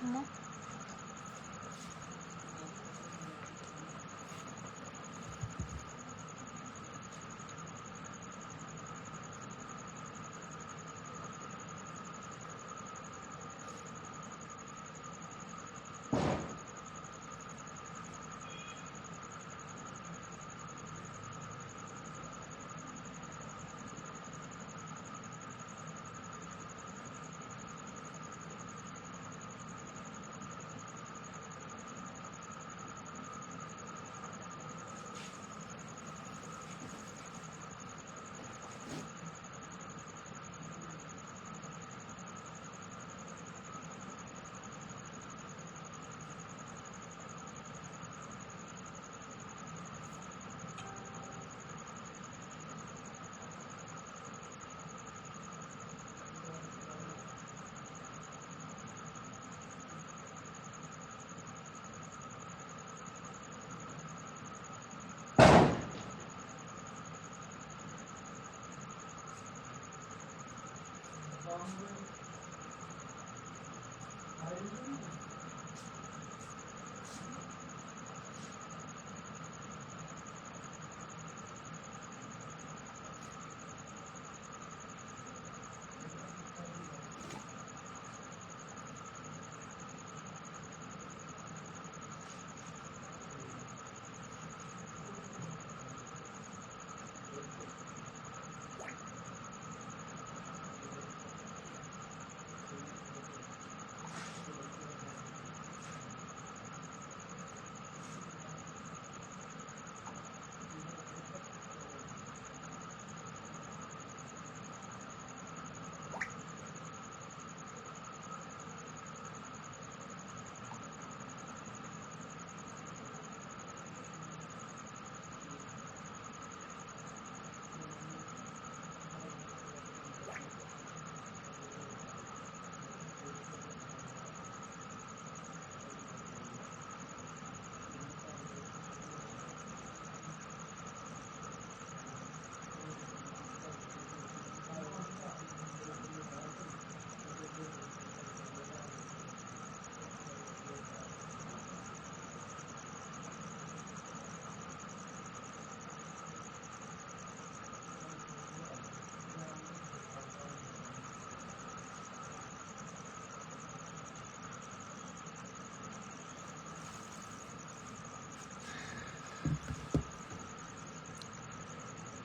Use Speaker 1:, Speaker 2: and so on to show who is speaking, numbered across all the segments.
Speaker 1: ना।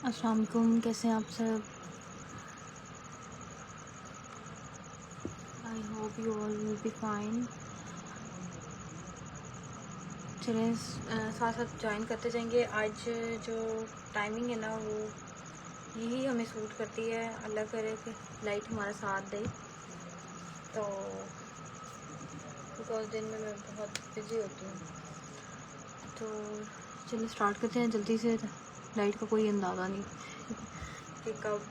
Speaker 1: अस्सलाम वालेकुम, कैसे हैं आप सब? I hope you all will be fine. चलें साथ साथ ज्वाइन करते जाएंगे। आज जो टाइमिंग है ना वो यही हमें सूट करती है। अल्लाह करे कि लाइट हमारा साथ दे। तो बिकॉज दिन में मैं बहुत बिजी होती हूँ, तो चलिए स्टार्ट करते हैं जल्दी से। लाइट का कोई अंदाज़ा नहीं कि कब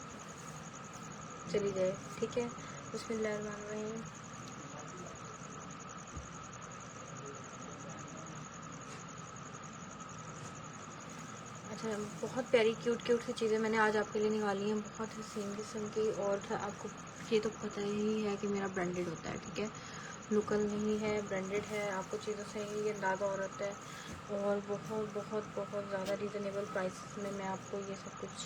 Speaker 1: चली जाए। ठीक है, बिस्मिल्लाहिर्रहमानिर्रहीम। अच्छा, बहुत प्यारी क्यूट सी चीज़ें मैंने आज आपके लिए निकाली हैं, बहुत हसीन किस्म की। और आपको ये तो पता ही है कि मेरा ब्रांडेड होता है, ठीक है, लोकल नहीं है, ब्रांडेड है। आपको चीज़ों से ही अंदाज़ा हो रहा है। और बहुत बहुत बहुत ज़्यादा रीज़नेबल प्राइस में मैं आपको ये सब कुछ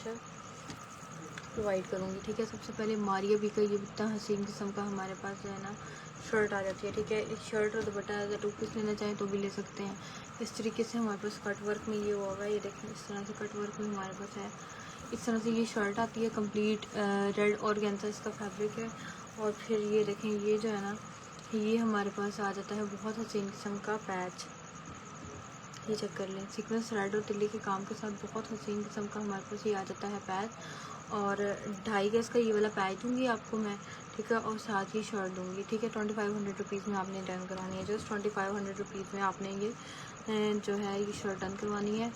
Speaker 1: प्रोवाइड करूँगी। ठीक है, सबसे पहले मारिया बी का ये इतना हसीन किस्म का हमारे पास जो है ना शर्ट आ जाती है। ठीक है, इस शर्ट और दुपट्टा अगर 2 पीस लेना चाहें तो भी ले सकते हैं। इस तरीके से हमारे पास कट वर्क में ये होगा, ये देखें, इस तरह से कट वर्क में हमारे पास है। इस तरह से ये शर्ट आती है कंप्लीट रेड ऑर्गेन्जा इसका फैब्रिक है। और फिर ये देखें, ये जो है ना ये हमारे पास आ जाता है बहुत हसीन किस्म का पैच। ये चेक कर लें, सीक्वेंस रेड और तिल्ली के काम के साथ बहुत हसीन किस्म का हमारे पास ये आ जाता है पैच। और 2.5 गज का ये वाला पैच दूँगी आपको मैं, ठीक है, और साथ ही शर्ट दूँगी। ठीक है, 2500 रुपीज़ में आपने डन करवानी है। जस्ट 2500 रुपीज़ में आपने ये जो है ये शर्ट डन करवानी है।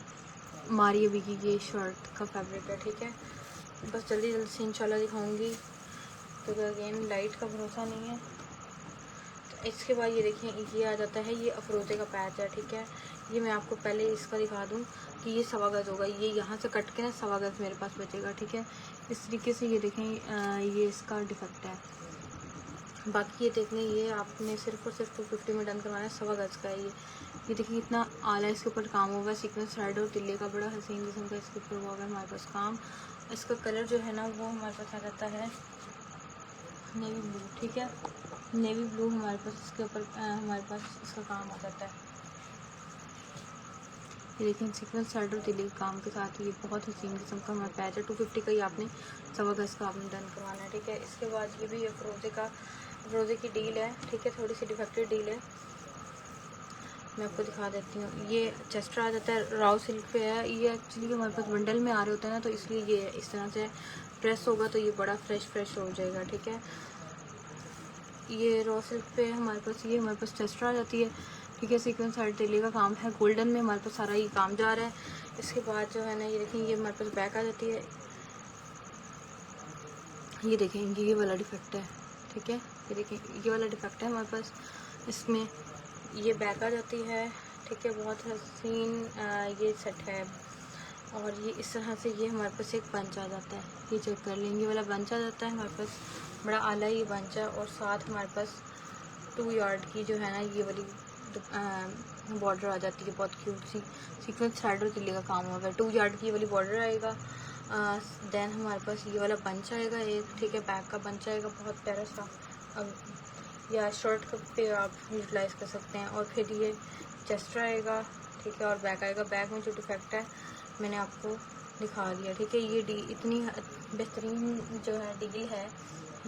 Speaker 1: मारिया बी की ये शर्ट का फैब्रिक है। ठीक है, बस जल्दी जल्दी से इंशाल्लाह दिखाऊँगी, तो अगेन लाइट का भरोसा नहीं है। इसके बाद ये देखें, ये आ जाता है, ये अफरोज़े का पैच है। ठीक है, ये मैं आपको पहले इसका दिखा दूं कि ये 1.25 गज होगा। ये यहाँ से कट के ना 1.25 गज मेरे पास बचेगा। ठीक है, इस तरीके से ये देखें, ये इसका डिफेक्ट है। बाकी ये देखने, ये आपने सिर्फ और सिर्फ 250 में डन करवाना है। 1.25 गज का है ये देखिए कितना आला इसके ऊपर काम हुआ है। सीक्वेंस थ्रेड और तिल्ले का बड़ा हसीन किस्म का इसके ऊपर हुआ है हमारे पास काम। इसका कलर जो है ना वो हमारे पास आ जाता है नेवी ब्लू, ठीक है, नेवी ब्लू हमारे पास इसके ऊपर हमारे पास इसका काम आ जाता है। ये देखिए सीक्वेंस थ्रेड और तिल्ले के काम के साथ ये बहुत हसीन किस्म का हमारा पैच है। 250 का ही आपने 1.25 गज का आपने डन करवाना है, ठीक है। इसके बाद ये भी अफरोज़े की डील है, ठीक है, थोड़ी सी डिफेक्टेड डील है, मैं आपको दिखा देती हूँ। ये चेस्टर आ जाता है, राव सिल्क पे है ये। एक्चुअली हमारे पास बंडल में आ रहे होते हैं ना, तो इसलिए ये इस तरह से प्रेस होगा तो ये बड़ा फ्रेश हो जाएगा, ठीक है। ये रॉ सिल्क पे हमारे पास चेस्टर आ जाती है, ठीक है। सीक्वेंस साइड तिल्ले का काम है, गोल्डन में हमारे पास सारा ये काम जा रहा है। इसके बाद जो है ना ये देखें, ये हमारे पास बैक आ जाती है, ये देखें ये वाला डिफेक्ट है, ठीक है। ये देखें ये वाला डिफेक्ट है हमारे पास, इसमें ये बैक आ जाती है, ठीक है। बहुत हसीन ये सेट है। और ये इस तरह से ये हमारे पास एक बंच आ जाता है, ये चेक कर लेंगे, ये वाला बंच आ जाता है हमारे पास, बड़ा आला ये बंच है। और साथ हमारे पास 2 यार्ड की जो है ना ये वाली बॉर्डर आ जाती है, बहुत क्यूट सी। सीक्वेंस थ्रेड और तिल्ले का काम होगा। 2 यार्ड की वाली बॉर्डर आएगा। देन हमारे पास ये वाला बंच आएगा एक, ठीक है, बैक का बंच आएगा बहुत प्यारा सा। अब या शर्ट पे आप यूटिलाइज़ कर सकते हैं। और फिर ये चेस्टर आएगा, ठीक है, और बैक आएगा। बैक में जो डिफेक्ट है मैंने आपको दिखा दिया, ठीक है। ये इतनी बेहतरीन जो है डील है,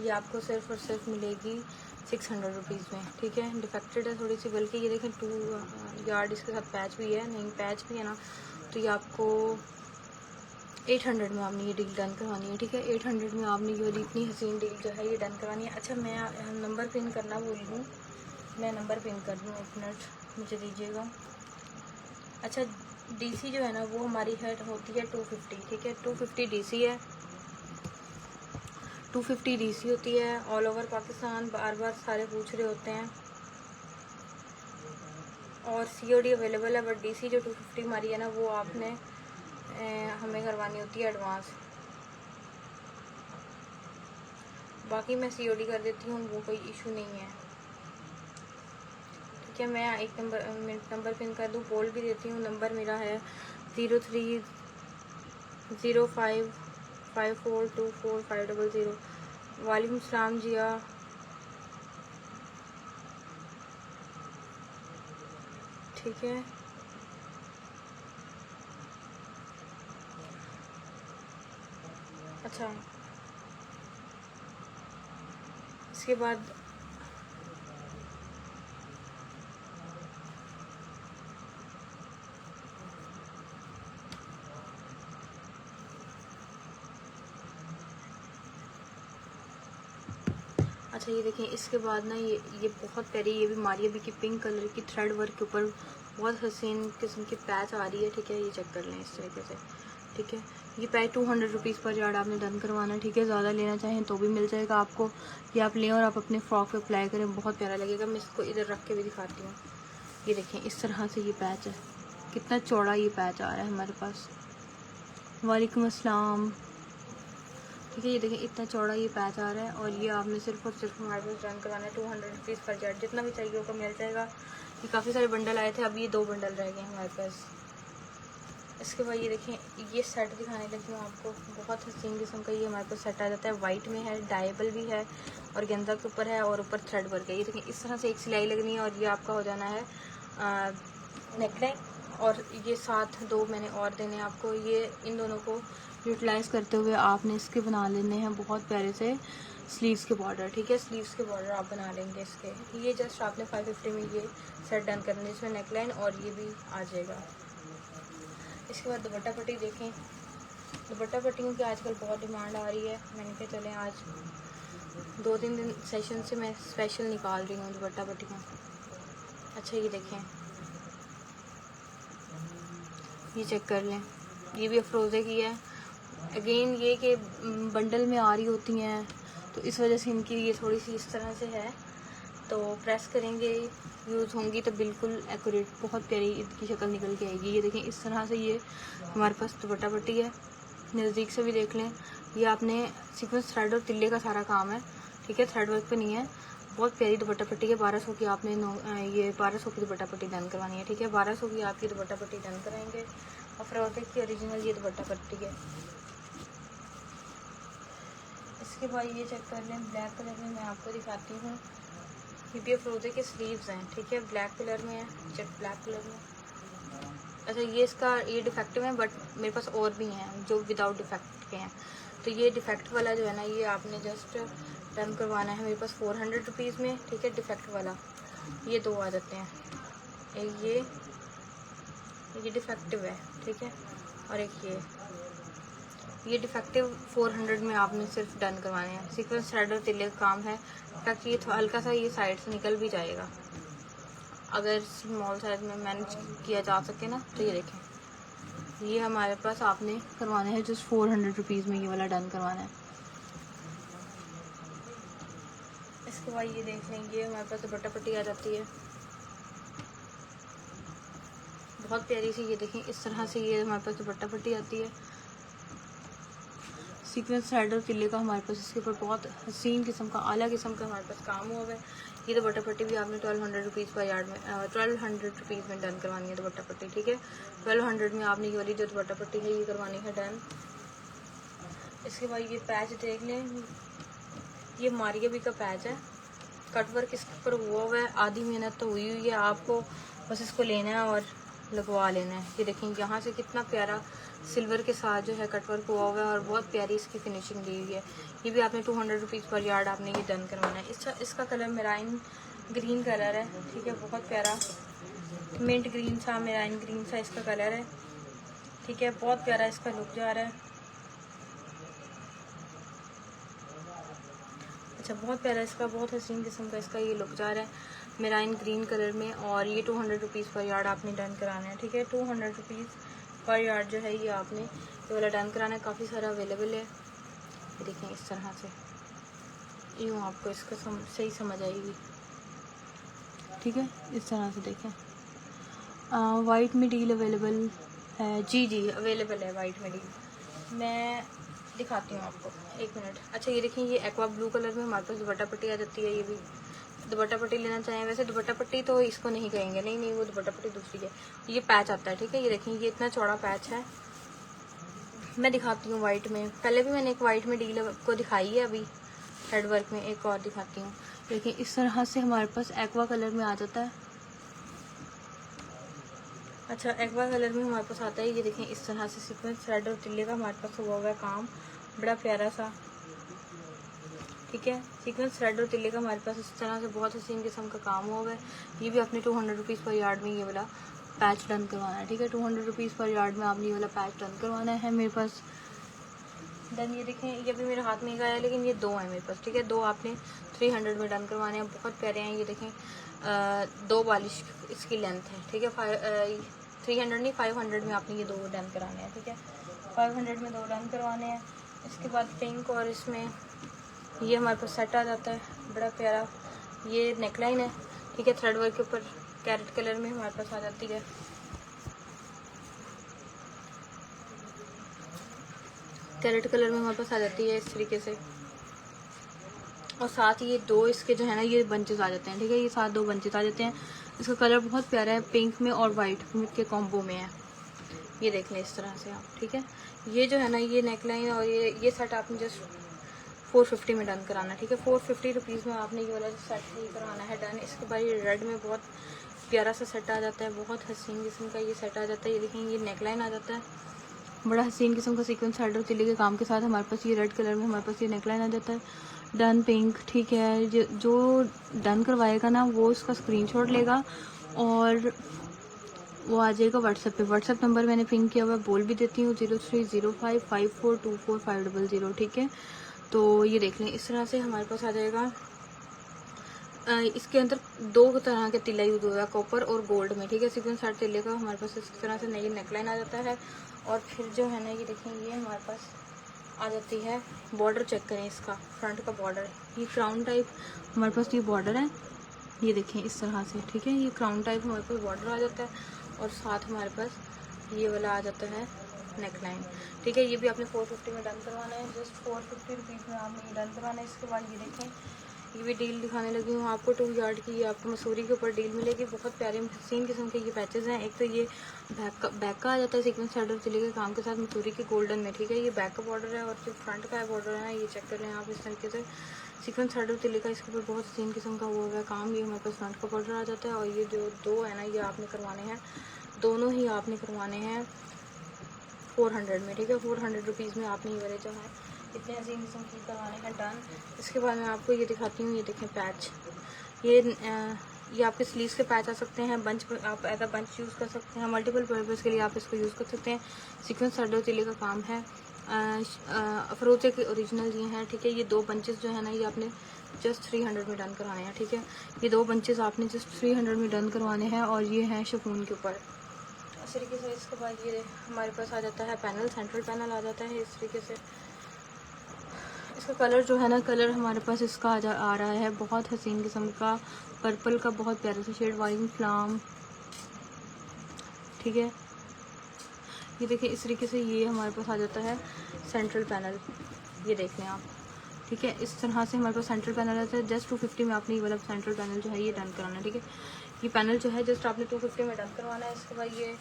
Speaker 1: ये आपको सिर्फ और सिर्फ मिलेगी 600 रुपीज़ में, ठीक है। डिफेक्टेड है थोड़ी सी, बल्कि ये देखें 2 यार्ड इसके साथ पैच भी है, नहीं पैच भी है ना, तो ये आपको 800 में आपने ये डील डन करवानी है, ठीक है। 800 में आपने ये वाली इतनी हसीन डील जो है ये डन करवानी है। अच्छा मैं नंबर पिन करना भूल गई, मैं नंबर पिन कर दूँ, 1 मिनट मुझे दीजिएगा। अच्छा डीसी जो है ना वो हमारी हेड होती है 250, ठीक है, 250 डीसी है, 250 डीसी होती है ऑल ओवर पाकिस्तान। बार बार सारे पूछ रहे होते हैं। और सीओडी अवेलेबल है, बट डीसी जो 250 हमारी है ना वो आपने हमें करवानी होती है एडवांस। बाकी मैं सीओडी कर देती हूँ, वो कोई इशू नहीं है, ठीक है। मैं एक नंबर पिन कर दूँ, बोल भी देती हूँ। नंबर मेरा है 0305542450। वालेकुम सलाम जिया, ठीक है। अच्छा इसके बाद अच्छा ये देखें, इसके बाद ना ये बहुत प्यारी, ये भी मारिया भी की पिंक कलर की थ्रेड वर्क के ऊपर बहुत हसीन किस्म की पैच आ रही है, ठीक है। ये चेक कर लें इस तरीके से, ठीक है। ये पैच 200 रुपीज़ पर यार्ड आपने डन करवाना है, ठीक है। ज़्यादा लेना चाहें तो भी मिल जाएगा आपको, ये आप लें और आप अपने फ्रॉक पे अप्लाई करें, बहुत प्यारा लगेगा। मैं इसको इधर रख के भी दिखाती हूँ। ये देखें इस तरह से ये पैच है, कितना चौड़ा ये पैच आ रहा है हमारे पास। वालेकुम अस्सलाम, ठीक है। ये देखें इतना चौड़ा ये पैच आ रहा है, और ये आपने सिर्फ और सिर्फ हमारे पास डन करवाना है 200 रुपीज़ पर यार्ड। जितना भी चाहिए होगा मिल जाएगा। ये काफ़ी सारे बंडल आए थे, अभी ये 2 बंडल रह गए हमारे पास। इसके बाद ये देखें, ये सेट दिखाने लगी हूँ आपको, बहुत हसीन किस्म का ये हमारे पास सेट आ जाता है। वाइट में है, डायबल भी है, और गेंदा के ऊपर है, और ऊपर थ्रेड वर्क है। ये देखें इस तरह से एक सिलाई लगनी है, और ये आपका हो जाना है नेकलाइन। और ये साथ 2 मैंने और देने आपको। ये इन दोनों को यूटिलाइज़ करते हुए आपने इसके बना लेने हैं बहुत प्यारे से स्लीव्स के बॉर्डर, ठीक है। स्लीव्स के बॉर्डर आप बना लेंगे इसके। ये जस्ट आपने 550 में ये सेट डन करना है, इसमें नेकलाइन और ये भी आ जाएगा। इसके बाद दुपट्टा पट्टी देखें, दुपट्टा पट्टियों की आजकल बहुत डिमांड आ रही है। मैंने कहा चलें आज 2-3 दिन सेशन से मैं स्पेशल निकाल रही हूँ दुपट्टा पट्टियाँ। अच्छा ये देखें, ये चेक कर लें, ये भी अफरोज़े की है। अगेन ये कि बंडल में आ रही होती हैं, तो इस वजह से इनकी ये थोड़ी सी इस तरह से है, तो प्रेस करेंगे यूज़ होंगी तो बिल्कुल एक्यूरेट बहुत प्यारी इनकी शक्ल निकल के आएगी। ये देखें इस तरह से ये हमारे पास दुपट्टा पट्टी है, नज़दीक से भी देख लें। ये आपने सीक्वेंस थ्रेड और तिल्ले का सारा काम है, ठीक है, थ्रेड वर्क पे नहीं है। बहुत प्यारी दुपट्टा पट्टी है। 1200 की आपने ये 1200 की दुपट्टा पट्टी डन करवानी है, ठीक है। 1200 की आपकी दुपट्टा पट्टी डन कराएंगे। और फ्रोज़े की ओरिजिनल ये दुपट्टा पट्टी है। इसके बाद ये चेक कर लें, ब्लैक कलर में मैं आपको दिखाती हूँ। ये फ्रोज़े के स्लीव्स हैं, ठीक है। ब्लैक कलर में है, जेट ब्लैक कलर में। अच्छा, ये डिफेक्टिव है, बट मेरे पास और भी हैं जो विदाउट डिफेक्ट के हैं। तो ये डिफेक्ट वाला जो है ना, ये आपने जस्ट डन करवाना है मेरे पास 400 रुपीज़ में, ठीक है। डिफेक्ट वाला ये दो आ जाते हैं, एक ये डिफेक्टिव है, ठीक है। और एक ये डिफेक्टिव 400 में आपने सिर्फ डन करवाने हैं। सीक्वेंस थ्रेड और तिल्ले का काम है, ताकि ये हल्का सा ये साइड से निकल भी जाएगा। अगर स्मॉल साइज में मैनेज किया जा सके ना, तो ये देखें, ये हमारे पास आपने करवाना है जस्ट 400 रुपीज़ में, ये वाला डन करवाना है। इसके बाद ये देख लें, ये हमारे पास दुपट्टा पट्टी आ जाती है, बहुत प्यारी सी। ये देखें, इस तरह से ये हमारे पास दुपट्टा पट्टी आती है। सीक्वेंस थ्रेड और तिल्ले का हमारे पास इसके ऊपर बहुत हसीन किस्म का, आला किस्म का हमारे पास काम हुआ है। ये दुपट्टा पट्टी भी आपने 1200 रुपीज़ पर यार्ड में 1200 रुपीज़ में डन करवानी है दुपट्टा पट्टी, ठीक है। 1200 में आपने ये वाली जो दुपट्टा पट्टी है ये करवानी है डन। इसके बाद ये पैच देख लें, ये मारिया भी का पैच है, कटवर्क इसके ऊपर हुआ है। आधी मेहनत तो हुई है, आपको बस इसको लेना है और लगवा लेना है। ये देखें, यहाँ से कितना प्यारा सिल्वर के साथ जो है कटवर्क हुआ हुआ है और बहुत प्यारी इसकी फिनिशिंग दी हुई है। ये भी आपने 200 रुपीज़ पर यार्ड आपने ये डन करवाना है। इसका कलर मेराइन ग्रीन कलर है, ठीक है। बहुत प्यारा मिंट ग्रीन सा, मेराइन ग्रीन सा इसका कलर है, ठीक है। बहुत प्यारा इसका लुक जा रहा है। अच्छा, बहुत प्यारा इसका, बहुत हसीन किस्म का इसका ये लुक जा रहा है मेराइन ग्रीन कलर में। और ये 200 रुपीज़ पर यार्ड आपने डन कराना है, ठीक है। 200 रुपीज़ पर यार्ड जो है ये आपने ये वाला डन कराना है। काफ़ी सारा अवेलेबल है, ये देखें इस तरह से, यूँ आपको इसका सही समझ आएगी, ठीक है। इस तरह से देखें, वाइट में डील अवेलेबल है, जी अवेलेबल है वाइट में डील। मैं दिखाती हूँ आपको, एक मिनट। अच्छा, ये देखें, ये एक्वा ब्लू कलर में हमारे पास दुपट्टा पट्टी आ जाती है। ये भी दुपट्टा पट्टी लेना चाहें, वैसे दुपट्टा पट्टी तो इसको नहीं कहेंगे, नहीं वो दुपट्टा पट्टी दूसरी है। ये पैच आता है, ठीक है। ये देखें, ये इतना चौड़ा पैच है। मैं दिखाती हूँ वाइट में, पहले भी मैंने एक वाइट में डील को दिखाई है, अभी हेड वर्क में एक और दिखाती हूँ। देखिए, इस तरह से हमारे पास एक्वा कलर में आ जाता है। अच्छा, एक्वा कलर में हमारे पास आता है। ये देखें, इस तरह से सीक्वेंस थ्रेड और तिल्ले का हमारे पास हुआ हुआ है काम, बड़ा प्यारा सा, ठीक है। सीक्वेंस थ्रेड और तिल्ले का हमारे पास इस तरह से बहुत हसीन किस्म का काम हुआ है। ये भी अपने 200 रुपीज़ पर यार्ड में ये वाला पैच डन करवाना है, ठीक है। 200 रुपीज़ पर यार्ड में आपने ये वाला पैच डन करवाना है मेरे पास डन। ये देखें, ये भी मेरे हाथ में गया है, लेकिन ये दो है मेरे पास, ठीक है। दो आपने 300 में डन करवाने हैं, बहुत प्यारे हैं। ये देखें, 2 बालिश इसकी लेंथ है, ठीक है। 300 नहीं, 500 में आपने ये दो डन कराने हैं, ठीक है। 500 में दो डन करवाने हैं। इसके बाद पिंक और इसमें ये हमारे पास सेट आ जाता है, बड़ा प्यारा। ये नेकलाइन है, ठीक है। थ्रेड वर्क के ऊपर कैरेट कलर में हमारे पास आ जाती है। कैरेट कलर में हमारे पास आ जाती है इस तरीके से। और साथ ये दो इसके जो है ना, ये बंचेस आ जाते हैं, ठीक है। ये साथ दो बंचेस आ जाते हैं। इसका कलर बहुत प्यारा है, पिंक में और वाइट के कॉम्बो में है। ये देख लें इस तरह से आप, ठीक है। ये जो है ना, ये नेकलाइन और ये सेट आपने जस्ट 450 में डन कराना है, ठीक है। 450 रुपीज़ में आपने ये वाला सेट ही कराना है डन। इसके बाद ये रेड में बहुत प्यारा सा सेट आ जाता है, बहुत हसीन किस्म का ये सेट आ जाता है। ये देखें, ये नेकलाइन आ जाता है, बड़ा हसीन किस्म का सीक्वेंस थ्रेड और तिल्ले के काम के साथ हमारे पास ये रेड कलर में हमारे पास ये नेकलाइन आ जाता है डन पिंक, ठीक है। जो डन करवाएगा ना, वो इसका स्क्रीनशॉट लेगा और वो आ जाएगा व्हाट्सएप पे। व्हाट्सएप नंबर मैंने पिंक किया हुआ है, बोल भी देती हूँ, 0305542450, ठीक है। तो ये देख लें, इस तरह से हमारे पास आ जाएगा। इसके अंदर दो तरह के तिल्ला यूज हुआ है, कॉपर और गोल्ड में, ठीक है। सीक्वेंस थ्रेड तिल्ले का हमारे पास इस तरह से नई नेकलाइन आ जाता है। और फिर जो है ना, ये देखें, ये हमारे पास आ जाती है। बॉर्डर चेक करें इसका, फ्रंट का बॉर्डर, ये क्राउन टाइप हमारे पास ये बॉर्डर है। ये देखें इस तरह से, ठीक है। ये क्राउन टाइप हमारे पास बॉर्डर आ जाता है और साथ हमारे पास ये वाला आ जाता है नेकलाइन, ठीक है। ये भी आपने 450 में डन करवाना है, जस्ट 450 रुपीज़ में आपने ये डन करवाना है। इसके बाद ये देखें, ये भी डील दिखाने लगी हूँ आपको। 2 यार्ड की ये आपको मसूरी के ऊपर डील मिलेगी। बहुत प्यारे हसीन किस्म के ये पैचेस हैं। एक तो ये बैक का आ जाता है सीक्वेंस शर्ट और तिले के काम के साथ मसूरी के गोल्डन में, ठीक है। ये बैक का बॉर्डर है और जो फ्रंट का बॉर्डर है ये चेक कर लें आप इस तरीके से। सीक्वेंस शर्ट और तिले का इसके ऊपर बहुत हसीन किस्म का हुआ है काम। ये हमारे पास फ्रंट का बॉर्डर आ जाता है और ये जो 2 है ना ये आपने करवाने हैं, दोनों ही आपने करवाने हैं 400 में, ठीक है। 400 रुपीज़ में आपने ये वाले जो है इतने हसीन किस्म की करवाने हैं डन। इसके बाद मैं आपको ये दिखाती हूँ। ये देखें पैच, ये आपके स्लीव्स के पैच आ सकते हैं। बंच आप एज अ बंच यूज़ कर सकते हैं। मल्टीपल पर्पज़ के लिए आप इसको यूज़ कर सकते हैं। सीक्वेंस सर्डो तिले का काम है। अफरोजे के ओरिजिनल ये हैं, ठीक है। ये 2 बंचेस जो है ना ये आपने जस्ट 300 में डन करवाने हैं, ठीक है। ये 2 बंचेस आपने जस्ट 300 में डन करवाने हैं और ये हैं शिफॉन के ऊपर इस तरीके से। इसके बाद ये हमारे पास आ जाता है पैनल, सेंट्रल पैनल आ जाता है इस तरीके से। इसका कलर जो है ना, कलर हमारे पास इसका आ रहा है बहुत हसीन किस्म का पर्पल का, बहुत प्यारा सा शेड, वाइन फ्लाम, ठीक है। ये देखिए इस तरीके से ये हमारे पास आ जाता है सेंट्रल पैनल, ये देख लें आप, ठीक है। इस तरह से हमारे पास सेंट्रल पैनल आता है। जस्ट 250 में आपने ये वाला सेंट्रल पैनल जो है ये डन कराना है, ठीक है। ये पैनल जो है जस्ट आपने 250 में डन करवाना है। इसके बाद ये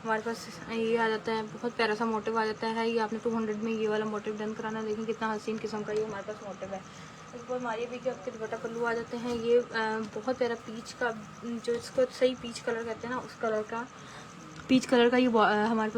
Speaker 1: हमारे पास ये आ जाता है, बहुत प्यारा सा मोटिव आ जाता है। ये आपने 200 में ये वाला मोटिव डन कराना है। देखिए कितना हसीन किस्म का ये हमारे पास मोटिव है। इसके बाद हमारे भी कि आपके दुपट्टा पल्लू आ जाते हैं। ये बहुत प्यारा पीच का, जो इसको सही पीच कलर कहते हैं ना, उस कलर का, पीच कलर का ये हमारे पास